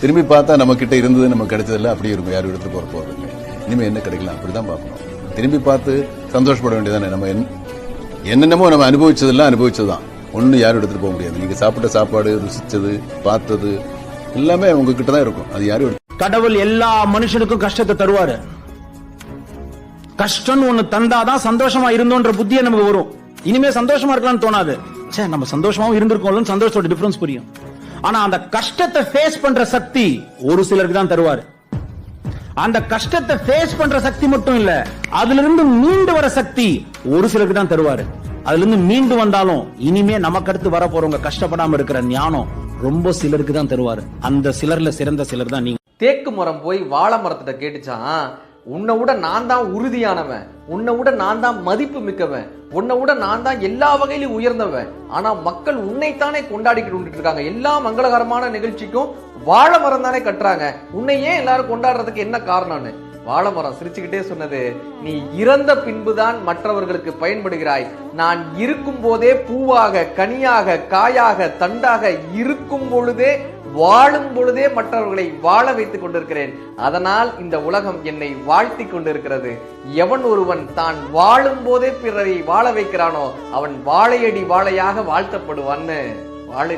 திரும்பி பார்த்தா நம்ம கிட்ட இருந்தது நமக்கு கிடைச்சதில்ல அப்படியே இருக்கும். யாரும் எடுத்து போற போறதுங்க. இனிமே என்ன கிடைக்கலாம் அப்படிதான் பார்க்கணும். திரும்பி பார்த்து சந்தோஷப்பட வேண்டியதானே. நம்ம என்னென்னமோ நம்ம அனுபவிச்சதுதான். ஒன்னும் யாரும் எடுத்துட்டு போக முடியாது. நீங்க சாப்பிட்ட சாப்பாடு, ருசிச்சது, பார்த்தது எல்லாமே உங்ககிட்ட தான் இருக்கும். அது யாரும் கடவுள் எல்லா மனுஷனுக்கும் கஷ்டத்தை தருவாரு. கஷ்டம் ஒண்ணு தந்தாதான் சந்தோஷமா இருந்தோன்ற புத்தியே நமக்கு வரும். இனிமே சந்தோஷமா இருக்கலாம்னு தோணாது. சே, நம்ம சந்தோஷமாவும் இருந்திருக்கோம். சந்தோஷத்தோட டிஃபரன்ஸ் புரியும். ஆனா அந்த கஷ்டத்தை ஃபேஸ் பண்ற சக்தி ஒரு சிலருக்கு தான் தருவாரு. அந்த கஷ்டத்தை ஃபேஸ் பண்ற சக்தி மட்டும் இல்ல, அதுல இருந்து மீண்டு வர சக்தி ஒரு சிலருக்கு தான் தருவாரு. அதுல இருந்து மீண்டு வந்தாலும் இனிமே நமக்கு அடுத்து வர போறவங்க கஷ்டப்படாம இருக்கிற ஞானம் ரொம்ப சிலருக்கு தான் தருவாரு. அந்த சிலர்ல சிறந்த சிலர் தான் நீங்க. தேக்கு மரம் போய் வாழை மரத்திட்ட கேட்டுச்சான், உன்னை விட நான் தான் உறுதியானவன், உன்னை விட நான் தான் மதிப்பு மிக்கவன், உன்னை விட நான் தான் எல்லா வகையிலும் உயர்ந்தவன். ஆனா மக்கள் உன்னைத்தானே கொண்டாடிக்கிட்டு இருக்காங்க. எல்லா மங்களகரமான நிகழ்ச்சிக்கும் வாழை மரம் தானே கட்டுறாங்க. உன்னை ஏன் எல்லாரும் கொண்டாடுறதுக்கு என்ன காரணம்னு வாழை மரம் சிரிச்சுக்கிட்டே சொன்னது, நீ இறந்த பின்புதான் மற்றவர்களுக்கு பயன்படுகிறாய். நான் இருக்கும் போதே பூவாக, கனியாக, காயாக, தண்டாக இருக்கும் பொழுதே, வாழும் பொழுதே மற்றவர்களை வாழ வைத்துக் கொண்டிருக்கிறேன். அதனால் இந்த உலகம் என்னை வாழ்த்தி கொண்டிருக்கிறது. எவன் ஒருவன் தான் வாழும் போதே பிறரை வாழ வைக்கிறானோ அவன் வாழையடி வாழையாக வாழ்த்தப்படுவான்னு வாழை